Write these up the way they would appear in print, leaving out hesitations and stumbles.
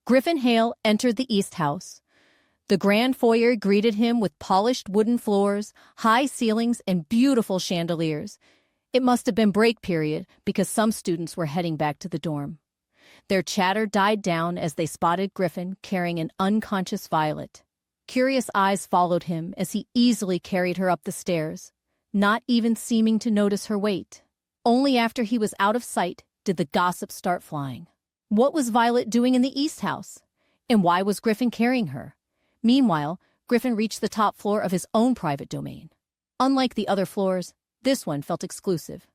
Griffin Hale entered the East House. The grand foyer greeted him with polished wooden floors, high ceilings, and beautiful chandeliers. It must have been break period because some students were heading back to the dorm. Their chatter died down as they spotted Griffin carrying an unconscious Violet. Curious eyes followed him as he easily carried her up the stairs, not even seeming to notice her weight. Only after he was out of sight did the gossip start flying. What was Violet doing in the East House? And why was Griffin carrying her? Meanwhile, Griffin reached the top floor of his own private domain. Unlike the other floors, this one felt exclusive.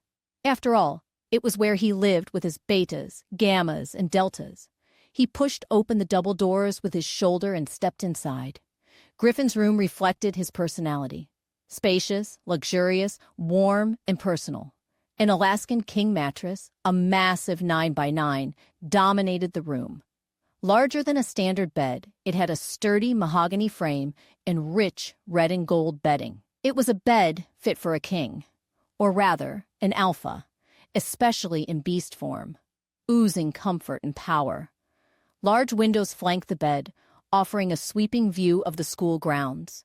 After all, it was where he lived with his betas, gammas, and deltas. He pushed open the double doors with his shoulder and stepped inside. Griffin's room reflected his personality. Spacious, luxurious, warm, and personal. An Alaskan king mattress, a massive 9x9, dominated the room. Larger than a standard bed, it had a sturdy mahogany frame and rich red and gold bedding. It was a bed fit for a king, or rather, an alpha, especially in beast form, oozing comfort and power. Large windows flanked the bed, offering a sweeping view of the school grounds.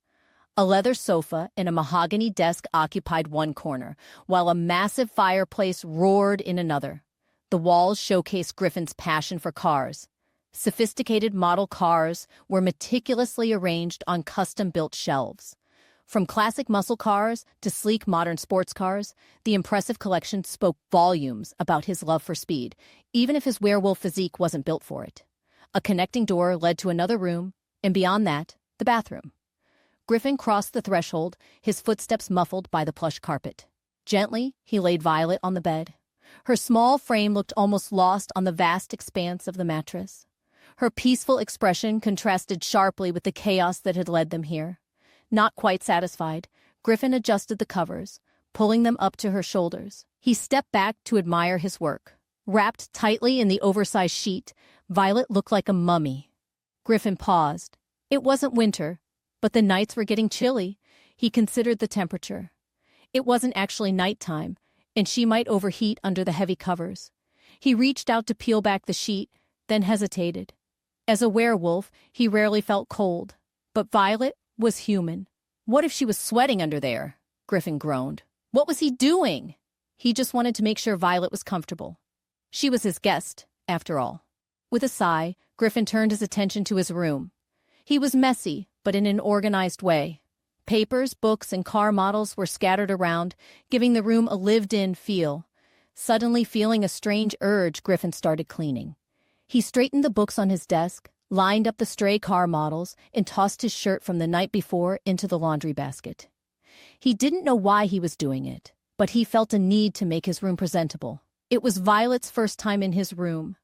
A leather sofa and a mahogany desk occupied one corner, while a massive fireplace roared in another. The walls showcased Griffin's passion for cars. Sophisticated model cars were meticulously arranged on custom-built shelves. From classic muscle cars to sleek modern sports cars, the impressive collection spoke volumes about his love for speed, even if his werewolf physique wasn't built for it. A connecting door led to another room, and beyond that, the bathroom. Griffin crossed the threshold, his footsteps muffled by the plush carpet. Gently, he laid Violet on the bed. Her small frame looked almost lost on the vast expanse of the mattress. Her peaceful expression contrasted sharply with the chaos that had led them here. Not quite satisfied, Griffin adjusted the covers, pulling them up to her shoulders. He stepped back to admire his work. Wrapped tightly in the oversized sheet, Violet looked like a mummy. Griffin paused. It wasn't winter, but the nights were getting chilly. He considered the temperature. It wasn't actually nighttime, and she might overheat under the heavy covers. He reached out to peel back the sheet, then hesitated. As a werewolf, he rarely felt cold, but Violet was human. What if she was sweating under there? Griffin groaned. What was he doing? He just wanted to make sure Violet was comfortable. She was his guest, after all. With a sigh, Griffin turned his attention to his room. He was messy, but in an organized way. Papers, books, and car models were scattered around, giving the room a lived-in feel. Suddenly feeling a strange urge, Griffin started cleaning. He straightened the books on his desk, lined up the stray car models, and tossed his shirt from the night before into the laundry basket. He didn't know why he was doing it, but he felt a need to make his room presentable. It was Violet's first time in his room,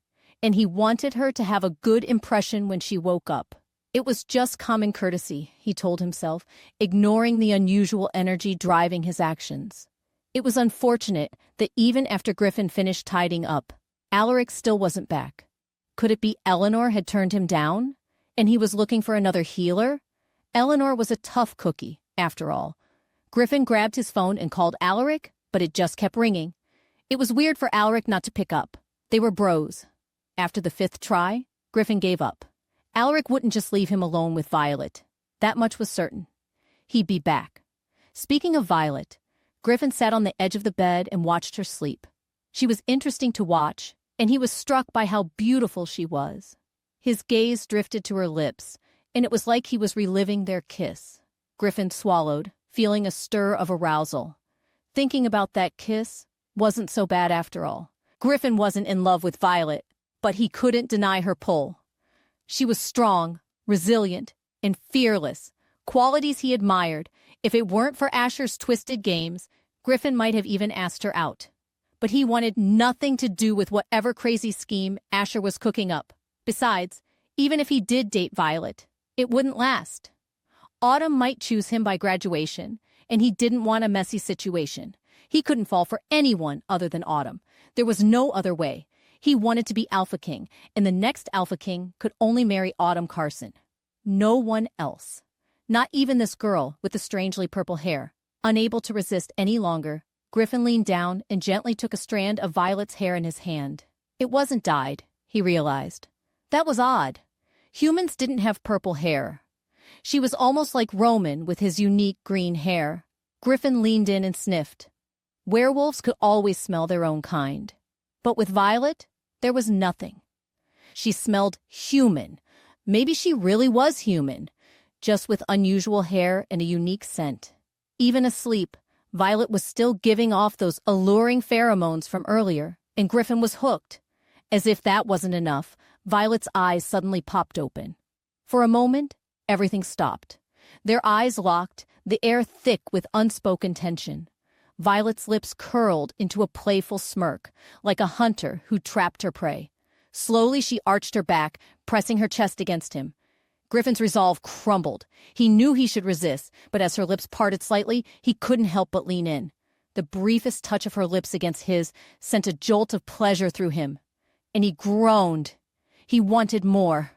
and he wanted her to have a good impression when she woke up. It was just common courtesy, he told himself, ignoring the unusual energy driving his actions. It was unfortunate that even after Griffin finished tidying up, Alaric still wasn't back. Could it be Eleanor had turned him down, and he was looking for another healer? Eleanor was a tough cookie, after all. Griffin grabbed his phone and called Alaric, but it just kept ringing. It was weird for Alaric not to pick up. They were bros. After the 5th try, Griffin gave up. Alaric wouldn't just leave him alone with Violet. That much was certain. He'd be back. Speaking of Violet, Griffin sat on the edge of the bed and watched her sleep. She was interesting to watch, and he was struck by how beautiful she was. His gaze drifted to her lips, and it was like he was reliving their kiss. Griffin swallowed, feeling a stir of arousal. Thinking about that kiss wasn't so bad after all. Griffin wasn't in love with Violet, but he couldn't deny her pull. She was strong, resilient, and fearless, qualities he admired. If it weren't for Asher's twisted games, Griffin might have even asked her out. But he wanted nothing to do with whatever crazy scheme Asher was cooking up. Besides, even if he did date Violet, it wouldn't last. Autumn might choose him by graduation, and he didn't want a messy situation. He couldn't fall for anyone other than Autumn. There was no other way. He wanted to be Alpha King, and the next Alpha King could only marry Autumn Carson. No one else. Not even this girl with the strangely purple hair. Unable to resist any longer, Griffin leaned down and gently took a strand of Violet's hair in his hand. It wasn't dyed, he realized. That was odd. Humans didn't have purple hair. She was almost like Roman with his unique green hair. Griffin leaned in and sniffed. Werewolves could always smell their own kind. But with Violet, there was nothing. She smelled human. Maybe she really was human, just with unusual hair and a unique scent. Even asleep, Violet was still giving off those alluring pheromones from earlier, and Griffin was hooked. As if that wasn't enough, Violet's eyes suddenly popped open. For a moment, everything stopped. Their eyes locked, the air thick with unspoken tension. Violet's lips curled into a playful smirk, like a hunter who trapped her prey. Slowly, she arched her back, pressing her chest against him. Griffin's resolve crumbled. He knew he should resist, but as her lips parted slightly, he couldn't help but lean in. The briefest touch of her lips against his sent a jolt of pleasure through him. And he groaned. He wanted more.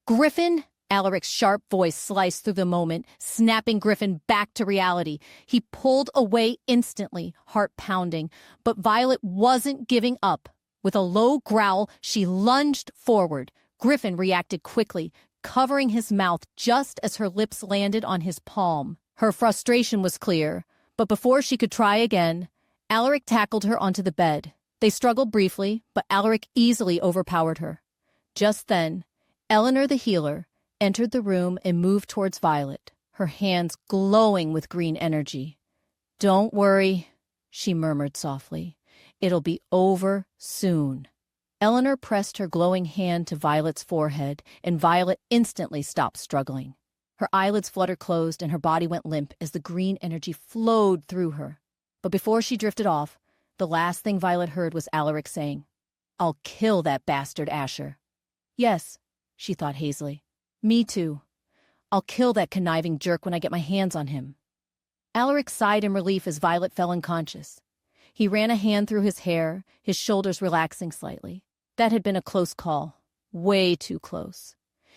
"Griffin!" Alaric's sharp voice sliced through the moment, snapping Griffin back to reality. He pulled away instantly, heart pounding. But Violet wasn't giving up. With a low growl, she lunged forward. Griffin reacted quickly, covering his mouth just as her lips landed on his palm. Her frustration was clear, but before she could try again, Alaric tackled her onto the bed. They struggled briefly, but Alaric easily overpowered her. Just then, Eleanor the healer entered the room and moved towards Violet, her hands glowing with green energy. "Don't worry," she murmured softly. "It'll be over soon." Eleanor pressed her glowing hand to Violet's forehead, and Violet instantly stopped struggling. Her eyelids fluttered closed, and her body went limp as the green energy flowed through her. But before she drifted off, the last thing Violet heard was Alaric saying, "I'll kill that bastard Asher." Yes, she thought hazily. Me too. I'll kill that conniving jerk when I get my hands on him. Alaric sighed in relief as Violet fell unconscious. He ran a hand through his hair, his shoulders relaxing slightly. That had been a close call. Way too close.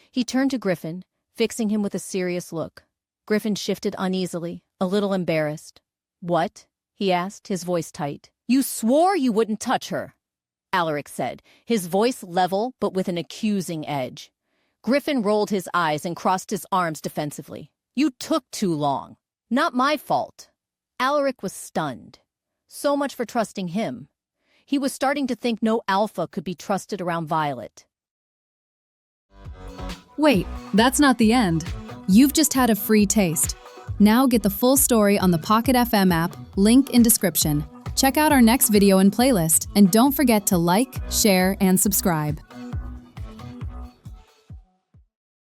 He turned to Griffin, fixing him with a serious look. Griffin shifted uneasily, a little embarrassed. "What?" he asked, his voice tight. "You swore you wouldn't touch her," Alaric said, his voice level but with an accusing edge. Griffin rolled his eyes and crossed his arms defensively. "You took too long. Not my fault." Alaric was stunned. So much for trusting him. He was starting to think no alpha could be trusted around Violet. Wait, that's not the end. You've just had a free taste. Now get the full story on the Pocket FM app, link in description. Check out our next video and playlist, and don't forget to like, share, and subscribe.